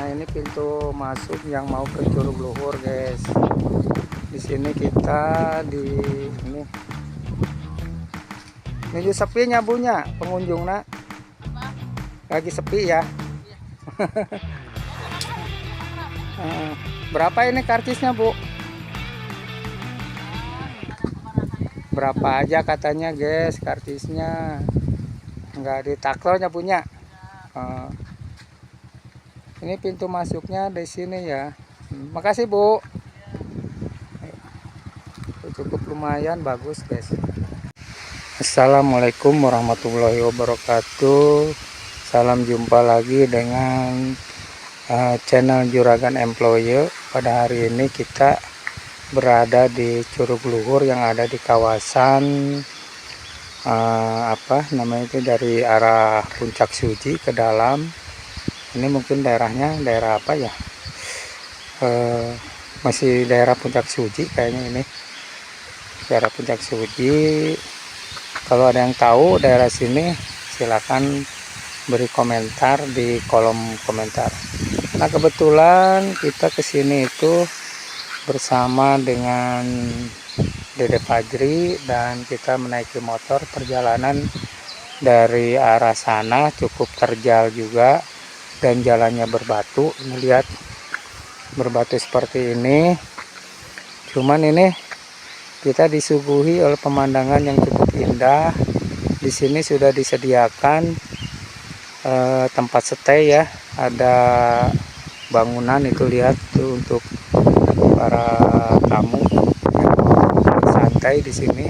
Nah, ini pintu masuk yang mau ke Curug Luhur, guys. Di sini kita di ini juga sepinya bunya pengunjung nak. Lagi sepi ya. Berapa ini karcisnya, Bu? Berapa aja katanya, guys, karcisnya. Enggak ditaklolnya punya. Ini pintu masuknya di sini ya. Makasih, Bu. Cukup lumayan bagus, guys. Assalamualaikum warahmatullahi wabarakatuh. Salam jumpa lagi dengan channel Juragan Employer. Pada hari ini kita berada di Curug Luhur yang ada di kawasan apa namanya itu, dari arah Puncak Suji ke dalam. Ini mungkin daerahnya daerah apa ya, masih daerah Puncak Suji kayaknya. Ini daerah Puncak Suji. Kalau ada yang tahu daerah sini silakan beri komentar di kolom komentar. Nah, kebetulan kita kesini itu bersama dengan Dede Fajri, dan kita menaiki motor. Perjalanan dari arah sana cukup terjal juga, dan jalannya berbatu. Ini lihat, berbatu seperti ini. Cuman ini kita disuguhi oleh pemandangan yang cukup indah. Di sini sudah disediakan tempat stay ya. Ada bangunan itu, lihat tuh, untuk para tamu santai di sini.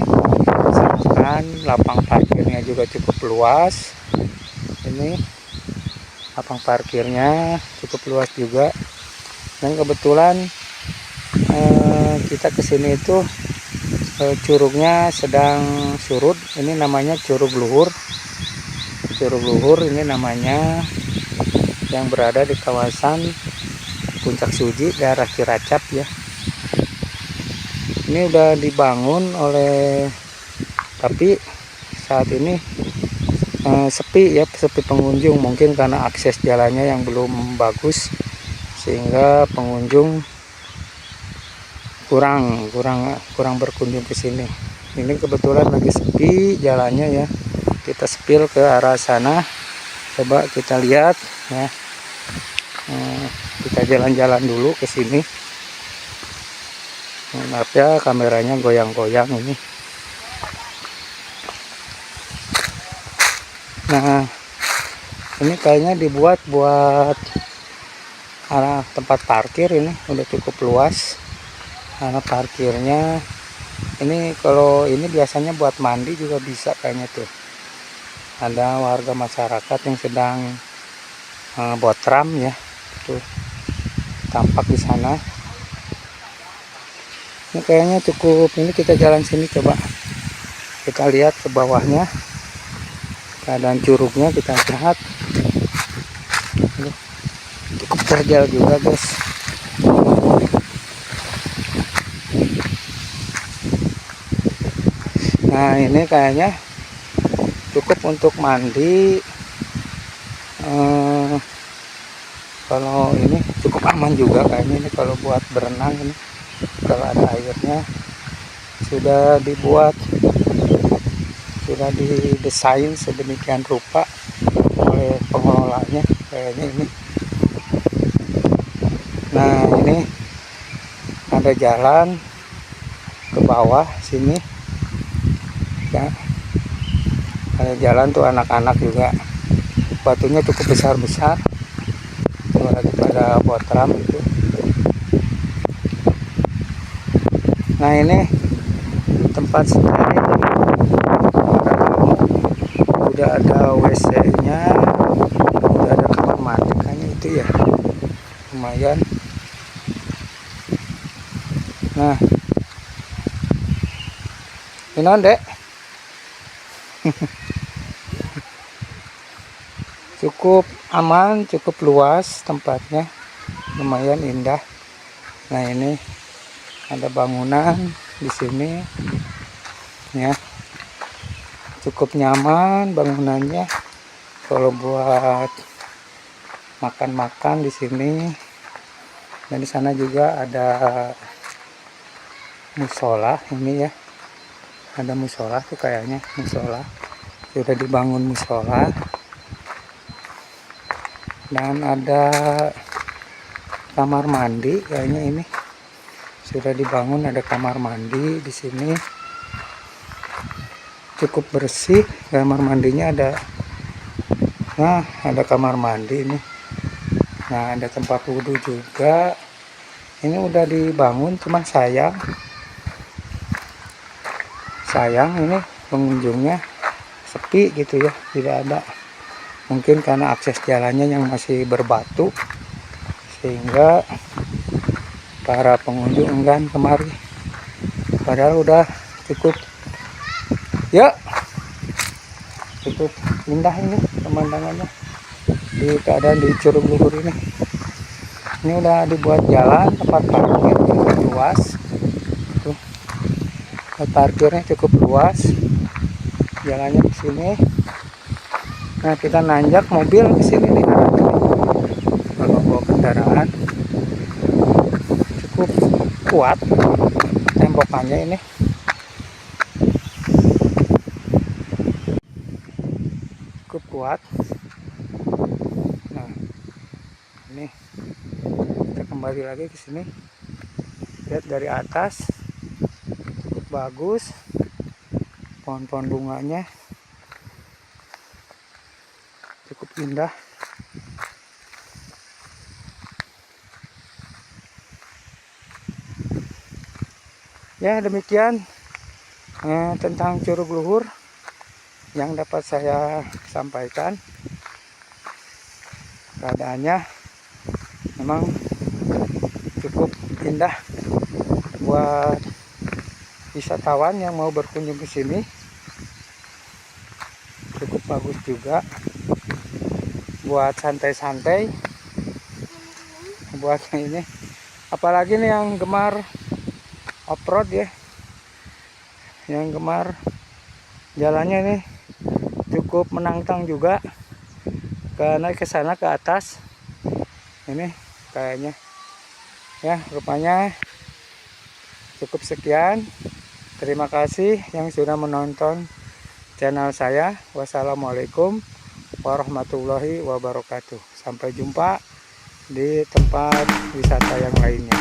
Sedangkan lapang parkirnya juga cukup luas. Ini lapang parkirnya cukup luas juga. Dan kebetulan kita kesini itu curugnya sedang surut. Ini namanya Curug Luhur. Curug Luhur ini namanya, yang berada di kawasan Puncak Suji, daerah Ciracap ya. Ini udah dibangun oleh, tapi saat ini sepi ya, sepi pengunjung. Mungkin karena akses jalannya yang belum bagus, sehingga pengunjung kurang berkunjung ke sini. Ini kebetulan lagi sepi jalannya ya. Kita spill ke arah sana. Coba kita lihat ya. Kita jalan-jalan dulu ke sini. Maaf ya, kameranya goyang-goyang ini. Nah, ini kayaknya dibuat buat arah tempat parkir. Ini udah cukup luas arah parkirnya. Ini kalau ini biasanya buat mandi juga bisa kayaknya tuh. Ada warga masyarakat yang sedang botram ya, tuh tampak di sana. Ini kayaknya cukup. Ini kita jalan sini, coba kita lihat ke bawahnya, keadaan curugnya kita lihat. Cukup terjal juga, guys. Nah, ini kayaknya cukup untuk mandi. Kalau ini cukup aman juga kayaknya. Ini kalau buat berenang, ini kalau ada airnya. Sudah dibuat, sudah didesain sedemikian rupa oleh pengelolanya kayaknya ini. Nah, ini ada jalan ke bawah sini ya. Ada jalan tuh, anak-anak juga. Batunya cukup besar-besar. Tuh lagi pada botram itu. Nah, ini tempat stay. Udah ada WC-nya, udah ada kamar mandi kayaknya itu ya. Lumayan. Nah, ini Dek. Cukup aman, cukup luas tempatnya, lumayan indah. Nah, ini ada bangunan di sini ya, cukup nyaman bangunannya. Kalau buat makan-makan di sini. Dan di sana juga ada musola ini ya. Ada musola tuh kayaknya, musola. Sudah dibangun musola. Dan ada kamar mandi kayaknya ini. Sudah dibangun, ada kamar mandi di sini. Cukup bersih, kamar mandinya ada. Nah, ada kamar mandi ini. Nah, ada tempat wudhu juga. Ini udah dibangun, cuman sayang ini pengunjungnya sepi gitu ya, tidak ada. Mungkin karena akses jalannya yang masih berbatu, sehingga para pengunjung enggan kemari. Padahal udah cukup ya, cukup indah ini pemandangannya di keadaan di Curug Luhur ini. Ini udah dibuat jalan, tempat parkir cukup luas. Tuh, tempat parkirnya cukup luas. Jalannya ke sini. Nah, kita nanjak mobil ke sini nih arahnya. Kalau bawa kendaraan cukup kuat tembokannya ini. Cukup kuat. Nah, ini kita kembali lagi ke sini. Lihat dari atas, cukup bagus. Pohon-pohon bunganya cukup indah. Ya, demikian tentang Curug Luhur yang dapat saya sampaikan. Keadaannya memang cukup indah buat wisatawan yang mau berkunjung ke sini. Cukup bagus juga buat santai-santai, buat ini, apalagi nih yang gemar off-road ya, yang gemar jalannya nih cukup menantang juga, karena ke sana ke atas ini kayaknya ya. Rupanya cukup sekian. Terima kasih yang sudah menonton channel saya. Wassalamualaikum warahmatullahi wabarakatuh. Sampai jumpa di tempat wisata yang lainnya.